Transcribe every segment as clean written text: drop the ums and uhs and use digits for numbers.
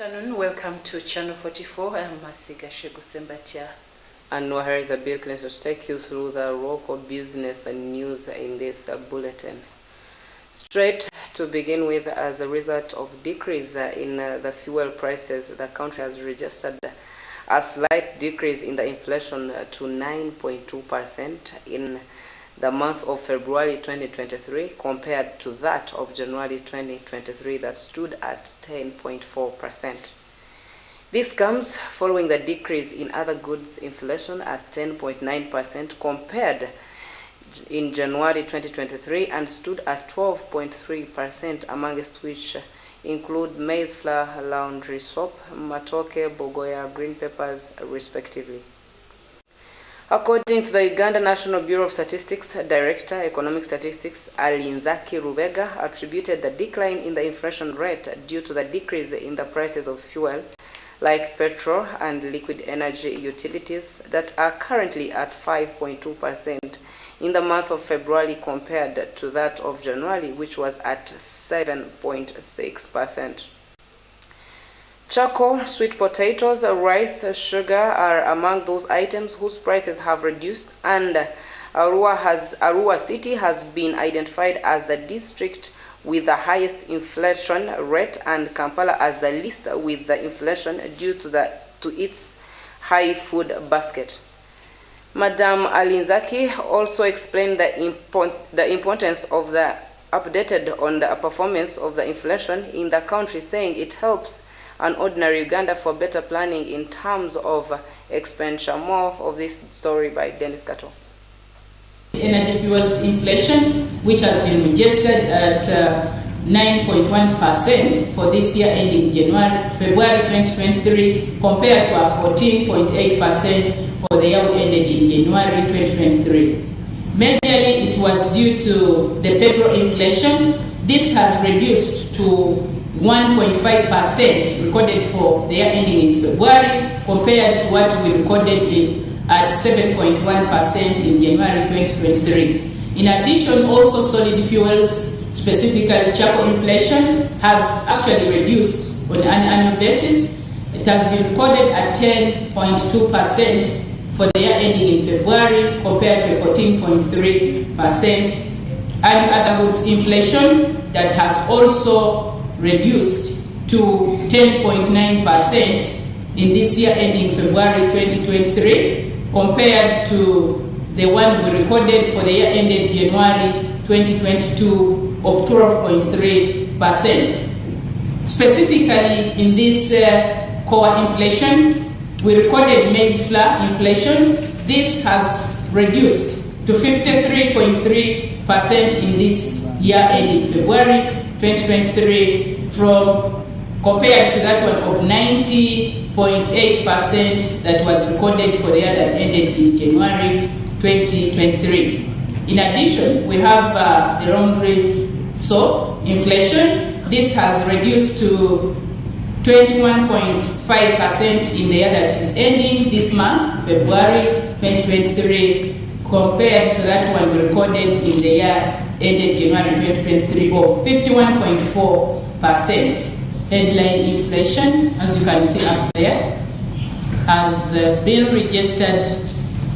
Afternoon, welcome to Channel 44. I'm Masiga Shegusembatia. And Noah Isabel Clinton to take you through the local business and news in this bulletin. Straight to begin with, as a result of decrease in the fuel prices, the country has registered a slight decrease in the inflation to 9.2% in the month of February 2023 compared to that of January 2023 that stood at 10.4%. This comes following the decrease in other goods inflation at 10.9% compared in January 2023 and stood at 12.3%, amongst which include maize flour, laundry soap, matoke, bogoya, green peppers, respectively. According to the Uganda National Bureau of Statistics Director, Economic Statistics, Alinzaki Rubega attributed the decline in the inflation rate due to the decrease in the prices of fuel, like petrol and liquid energy utilities, that are currently at 5.2% in the month of February compared to that of January, which was at 7.6%. Charcoal, sweet potatoes, rice, sugar are among those items whose prices have reduced, and Arua City has been identified as the district with the highest inflation rate, and Kampala as the least with the inflation due to its high food basket. Madam Alinzaki also explained the importance of the updated on the performance of the inflation in the country, saying it helps an ordinary Uganda for better planning in terms of expenditure. More of this story by Dennis Kato. Energy fuels inflation, which has been registered at 9.1% for this year ending February 2023, compared to a 14.8% for the year ended in January 2023. Majorly, it was due to the petrol inflation. This has reduced to 1.5% recorded for the year ending in February, compared to what we recorded at 7.1% in January 2023. In addition, also solid fuels, specifically charcoal inflation, has actually reduced on an annual basis. It has been recorded at 10.2% for the year ending in February, compared to 14.3%. And other goods inflation that has also reduced to 10.9% in this year ending February 2023, compared to the one we recorded for the year ended January 2022 of 12.3%. Specifically in this core inflation, we recorded maize flour inflation. This has reduced to 53.3% in this year ending February 2023, compared to that one of 90.8% that was recorded for the year that ended in January 2023. In addition, we have the laundry soap inflation. This has reduced to 21.5% in the year that is ending this month, February 2023, compared to that one we recorded in the year ended January 2023 of 51.4%. Headline inflation, as you can see up there, has been registered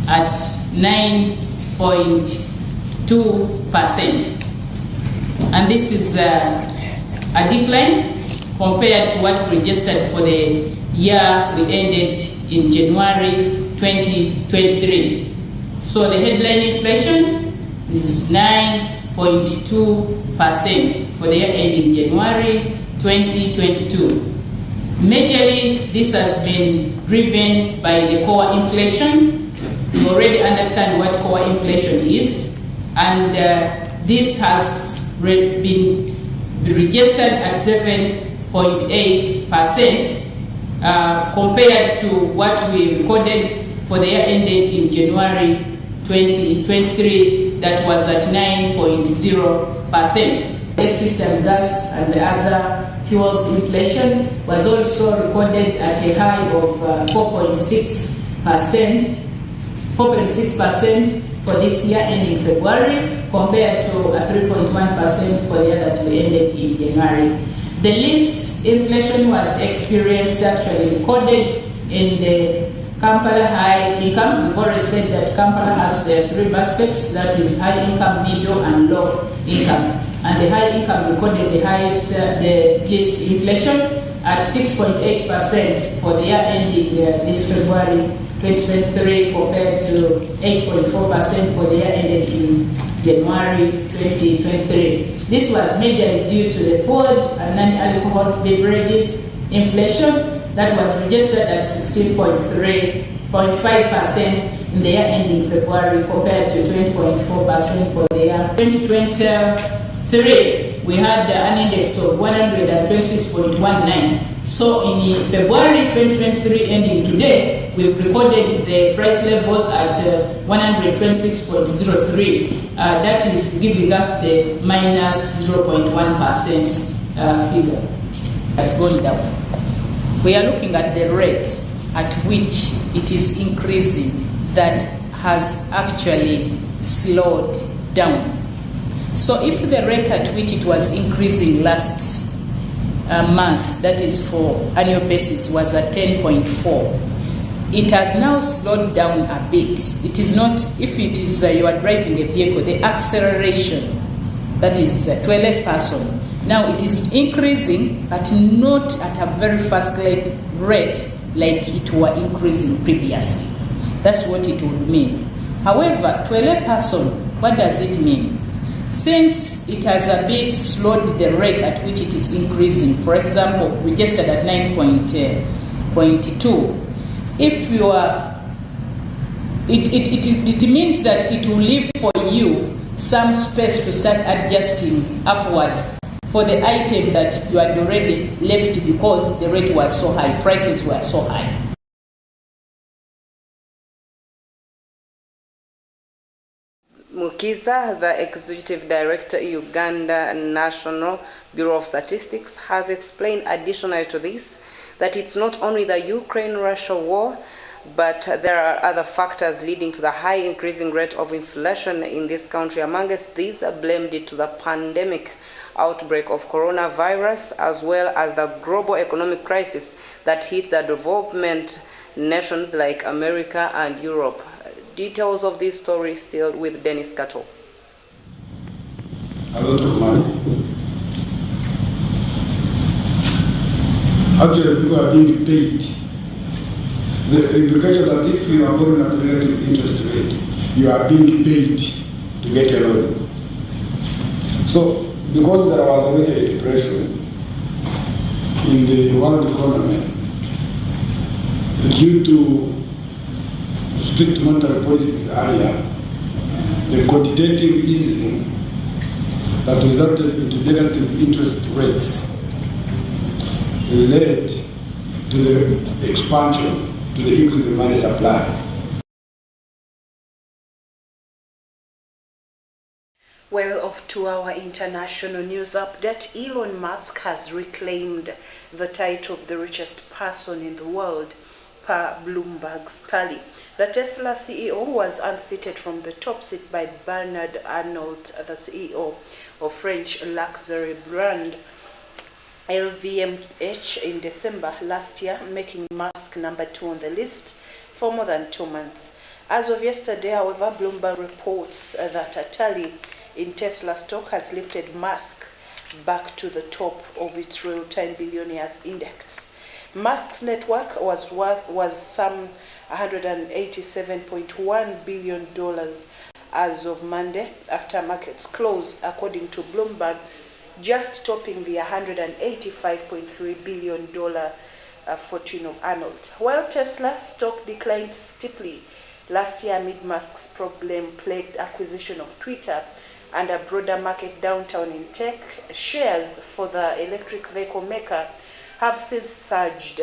at 9.2%. And this is a decline compared to what we registered for the year we ended in January 2023. So the headline inflation is 9.2% for the year ending January 2022. Majorly, this has been driven by the core inflation. You already understand what core inflation is, and this has been registered at 7.8% compared to what we recorded for the year ended in January 2023, that was at 9.0%. Electricity and gas and the other fuels inflation was also recorded at a high of 4.6% for this year ending February, compared to a 3.1% for the year that we ended in January. The least inflation was experienced, actually recorded in the Kampala high income. We've already said that Kampala has three baskets, that is high income, middle, and low income. And the high income recorded the least inflation at 6.8% for the year ending this February 2023, compared to 8.4% for the year ended in January 2023. This was majorly due to the food and non-alcoholic beverages inflation that was registered at 16.5% in the year ending February, compared to 20.4% for the year 2023. We had an index of 126.19. So in February 2023 ending today, we've recorded the price levels at 126.03. That is giving us the minus 0.1% figure. Has gone down. We are looking at the rate at which it is increasing that has actually slowed down. So if the rate at which it was increasing last month, that is for annual basis, was at 10.4, it has now slowed down a bit. It is not, if it is you are driving a vehicle, the acceleration, that is to a left person, now it is increasing, but not at a very fast rate like it were increasing previously. That's what it would mean. However, to a lay person, what does it mean? Since it has a bit slowed the rate at which it is increasing, for example, registered at 9.2, if you are, it means that it will leave for you some space to start adjusting upwards for the items that you had already left because the rate was so high, prices were so high. Mukiza, the Executive Director, Uganda National Bureau of Statistics, has explained additionally to this that it's not only the Ukraine-Russia war, but there are other factors leading to the high increasing rate of inflation in this country. Amongst these, blamed it to the pandemic outbreak of coronavirus, as well as the global economic crisis that hit the development nations like America and Europe. Details of this story still with Dennis Kato. A lot of money. Actually, people are being paid. The implication that if you are borrowing at a relative interest rate, you are being paid to get a loan. So, because there was already a depression in the world economy due to strict monetary policies earlier, the quantitative easing that resulted into negative interest rates led to the expansion, to the increase in money supply. Well, off to our international news update. Elon Musk has reclaimed the title of the richest person in the world per Bloomberg's tally. The Tesla CEO was unseated from the top seat by Bernard Arnault, the CEO of French luxury brand LVMH, in December last year, making Musk number 2 on the list for more than 2 months. As of yesterday, however, Bloomberg reports that a tally in Tesla stock has lifted Musk back to the top of its real-time billionaires index. Musk's net worth was some $187.1 billion as of Monday after markets closed, according to Bloomberg, just topping the $185.3 billion fortune of Arnold. While Tesla stock declined steeply last year amid Musk's problem-plagued acquisition of Twitter and a broader market downturn in tech, shares for the electric vehicle maker have since surged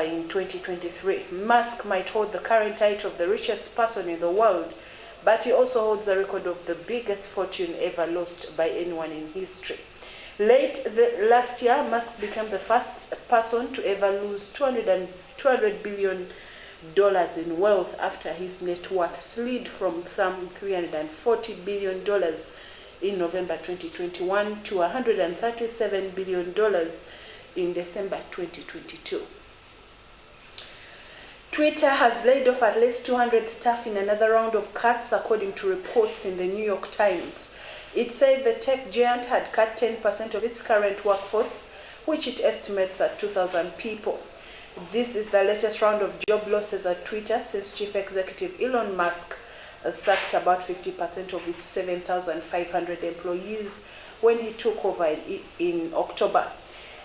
in 2023. Musk might hold the current title of the richest person in the world, but he also holds a record of the biggest fortune ever lost by anyone in history. Last year, Musk became the first person to ever lose $200 billion in wealth after his net worth slid from some $340 billion in November 2021 to $137 billion in December 2022. Twitter has laid off at least 200 staff in another round of cuts, according to reports in the New York Times. It said the tech giant had cut 10% of its current workforce, which it estimates at 2,000 people. This is the latest round of job losses at Twitter since Chief Executive Elon Musk sacked about 50% of its 7,500 employees when he took over in October.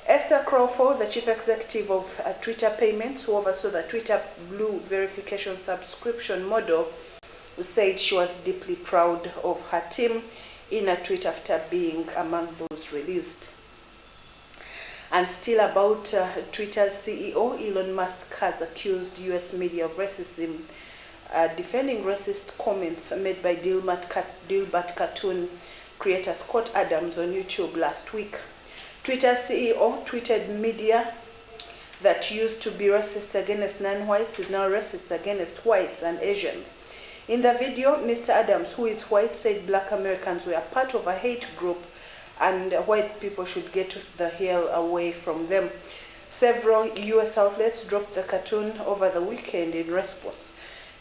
Esther Crawford, the chief executive of Twitter Payments, who oversaw the Twitter Blue verification subscription model, said she was deeply proud of her team in a tweet after being among those released. And still about Twitter's CEO, Elon Musk has accused U.S. media of racism, defending racist comments made by Dilbert cartoon creator Scott Adams on YouTube last week. Twitter's CEO tweeted media that used to be racist against non-whites is now racist against whites and Asians. In the video, Mr. Adams, who is white, said black Americans were part of a hate group and white people should get the hell away from them. Several U.S. outlets dropped the cartoon over the weekend in response.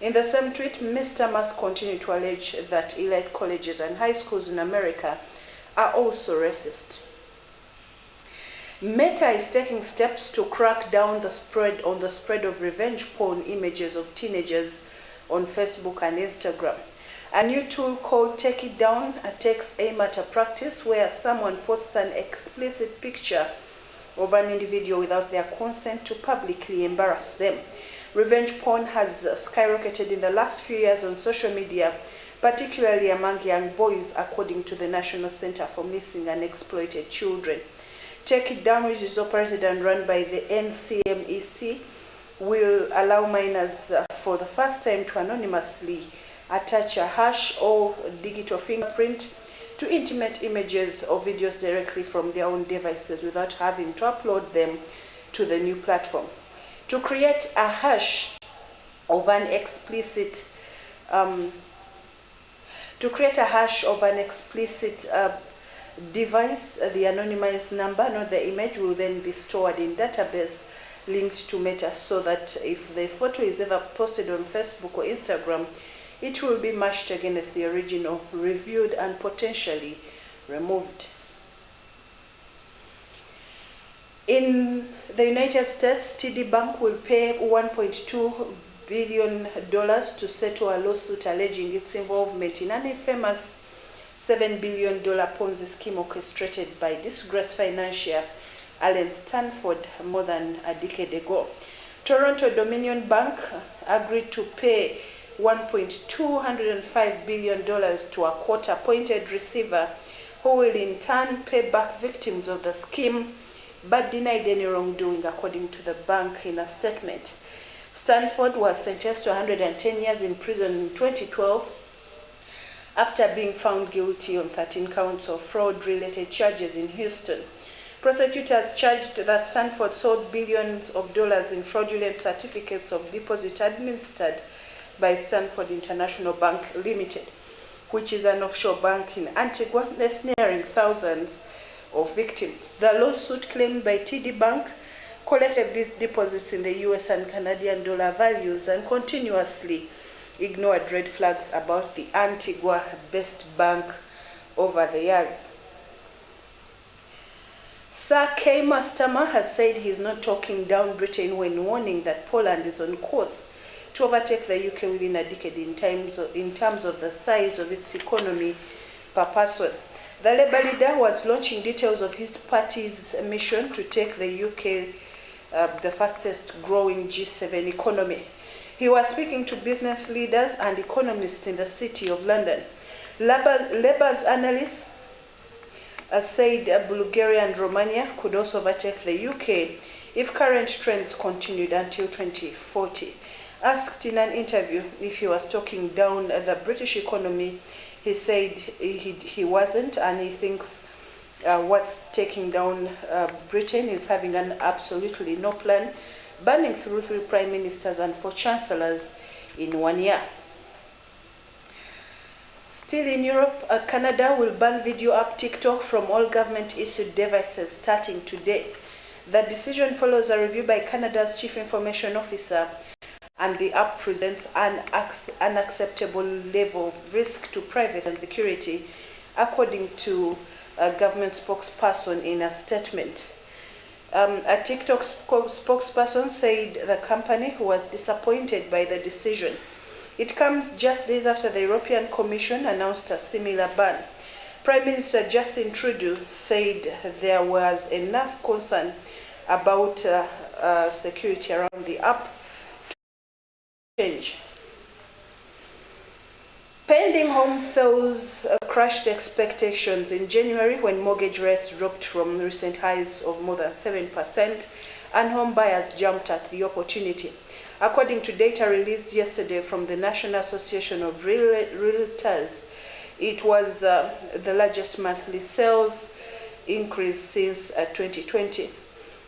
In the same tweet, Mr. Musk continued to allege that elite colleges and high schools in America are also racist. Meta is taking steps to crack down on the spread of revenge porn images of teenagers on Facebook and Instagram. A new tool called Take It Down takes aim at a practice where someone posts an explicit picture of an individual without their consent to publicly embarrass them. Revenge porn has skyrocketed in the last few years on social media, particularly among young boys, according to the National Center for Missing and Exploited Children. Take It Down, which is operated and run by the NCMEC, will allow minors for the first time to anonymously attach a hash or digital fingerprint to intimate images or videos directly from their own devices without having to upload them to the new platform. To create a hash of an explicit device, the anonymized number, not the image, will then be stored in database linked to Meta, so that if the photo is ever posted on Facebook or Instagram, it will be matched against the original, reviewed, and potentially removed. In the United States, TD Bank will pay $1.2 billion to settle a lawsuit alleging its involvement in an infamous $7 billion Ponzi scheme orchestrated by disgraced financier Allen Stanford more than a decade ago. Toronto Dominion Bank agreed to pay $1.205 billion to a court-appointed receiver who will in turn pay back victims of the scheme, but denied any wrongdoing, according to the bank in a statement. Stanford was sentenced to 110 years in prison in 2012 after being found guilty on 13 counts of fraud-related charges in Houston. Prosecutors charged that Stanford sold billions of dollars in fraudulent certificates of deposit administered by Stanford International Bank Limited, which is an offshore bank in Antigua, ensnaring thousands of victims. The lawsuit, claimed by TD Bank, collected these deposits in the US and Canadian dollar values and continuously ignored red flags about the Antigua-based bank over the years. Sir Keir Starmer has said he's not talking down Britain when warning that Poland is on course to overtake the UK within a decade in terms of the size of its economy per person. The Labour leader was launching details of his party's mission to take the UK the fastest growing G7 economy. He was speaking to business leaders and economists in the city of London. Labour's analysts said Bulgaria and Romania could also overtake the UK if current trends continued until 2040. Asked in an interview if he was talking down the British economy, he said he wasn't, and he thinks what's taking down Britain is having an absolutely no plan, burning through 3 prime ministers and 4 chancellors in 1 year. Still in Europe, Canada will ban video app TikTok from all government-issued devices starting today. The decision follows a review by Canada's Chief Information Officer, and the app presents an unacceptable level of risk to privacy and security, according to a government spokesperson in a statement. A TikTok spokesperson said the company was disappointed by the decision. It comes just days after the European Commission announced a similar ban. Prime Minister Justin Trudeau said there was enough concern about security around the app to change. Pending home sales crushed expectations in January when mortgage rates dropped from recent highs of more than 7%, and home buyers jumped at the opportunity. According to data released yesterday from the National Association of Realtors, it was the largest monthly sales increase since 2020.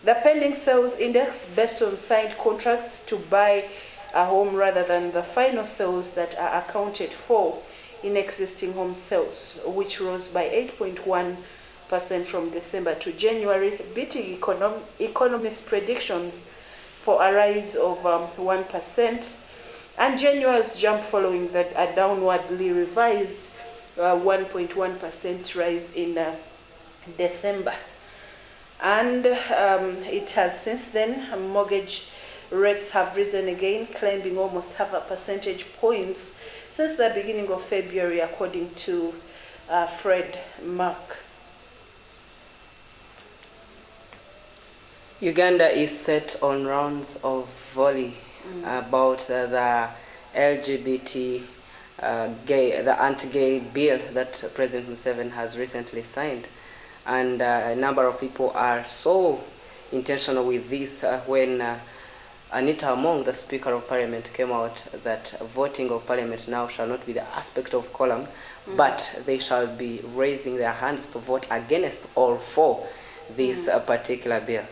The pending sales index, based on signed contracts to buy a home rather than the final sales that are accounted for in existing home sales, which rose by 8.1% from December to January, beating economists' predictions for a rise of 1%, and January's jump following that a downwardly revised 1.1% rise in December. And it has since then, mortgage rates have risen again, climbing almost half a percentage points since the beginning of February, according to Fred Mark. Uganda is set on rounds of volley about the LGBT the anti-gay bill that President Museveni has recently signed. And a number of people are so intentional with this when Anita Among, the Speaker of Parliament, came out that voting of Parliament now shall not be the aspect of quorum, but they shall be raising their hands to vote against or for this particular bill.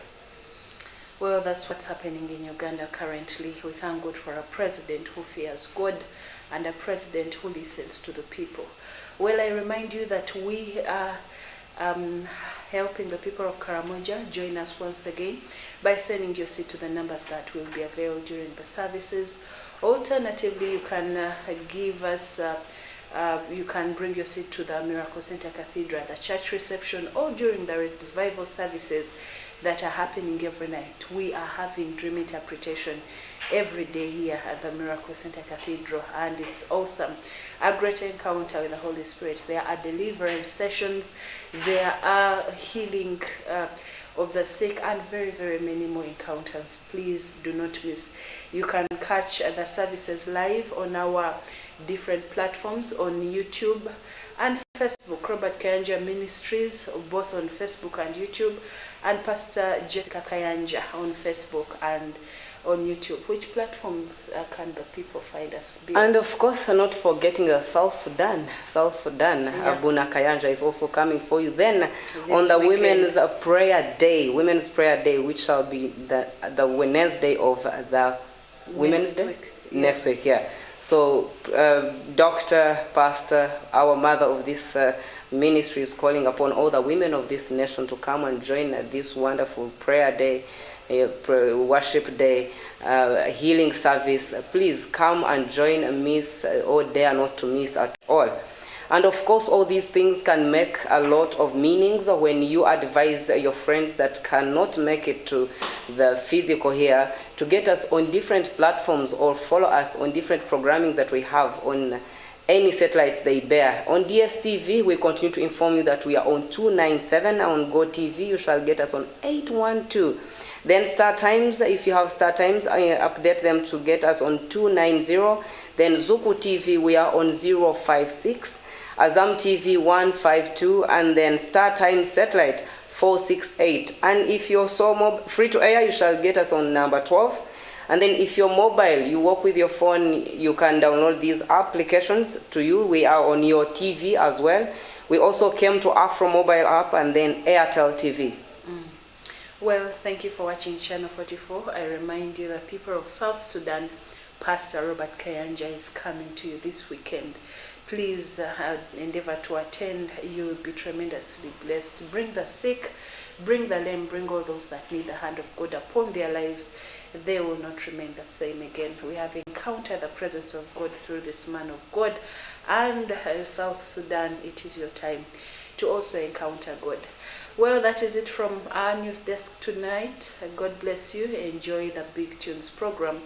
Well, that's what's happening in Uganda currently. We thank God for a president who fears God and a president who listens to the people. Well, I remind you that we are helping the people of Karamoja. Join us once again by sending your seed to the numbers that will be available during the services. Alternatively, you can give us, you can bring your seed to the Miracle Center Cathedral at the church reception or during the revival services that are happening every night. We are having dream interpretation every day here at the Miracle Center Cathedral, and it's awesome. A great encounter with the Holy Spirit. There are deliverance sessions, there are healing of the sick, and very, very many more encounters. Please do not miss. You can catch the services live on our different platforms on YouTube and Facebook. Robert Kayanja Ministries, both on Facebook and YouTube, and Pastor Jessica Kayanja on Facebook and on YouTube. Which platforms can the people find us? And of course, not forgetting South Sudan. Yeah. Abuna Kayanja is also coming for you. Then this on the weekend, Women's Prayer Day, which shall be the Wednesday of the Women's Day? Next week, yeah. So, Dr. Pastor, our mother of this ministry, is calling upon all the women of this nation to come and join this wonderful prayer day, worship day, healing service. Please come and join, miss or dare not to miss at all. And of course, all these things can make a lot of meanings when you advise your friends that cannot make it to the physical here to get us on different platforms or follow us on different programming that we have on any satellites they bear. On DSTV, we continue to inform you that we are on 297. On GoTV, you shall get us on 812. Then Star Times, if you have Star Times, update them to get us on 290. Then Zuku TV, we are on 056. Azam TV 152, and then Star Times Satellite 468. And if you're so free to air, you shall get us on number 12. And then if you're mobile, you work with your phone, you can download these applications to you. We are on your TV as well. We also came to Afro Mobile app and then Airtel TV. Well, thank you for watching Channel 44. I remind you that people of South Sudan, Pastor Robert Kayanja is coming to you this weekend Please endeavor to attend. You will be tremendously blessed. Bring the sick, bring the lame, bring all those that need the hand of God upon their lives. They will not remain the same again. We have encountered the presence of God through this man of God. And South Sudan, it is your time to also encounter God. Well, that is it from our news desk tonight. God bless you. Enjoy the Big Tunes program,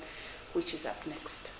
which is up next.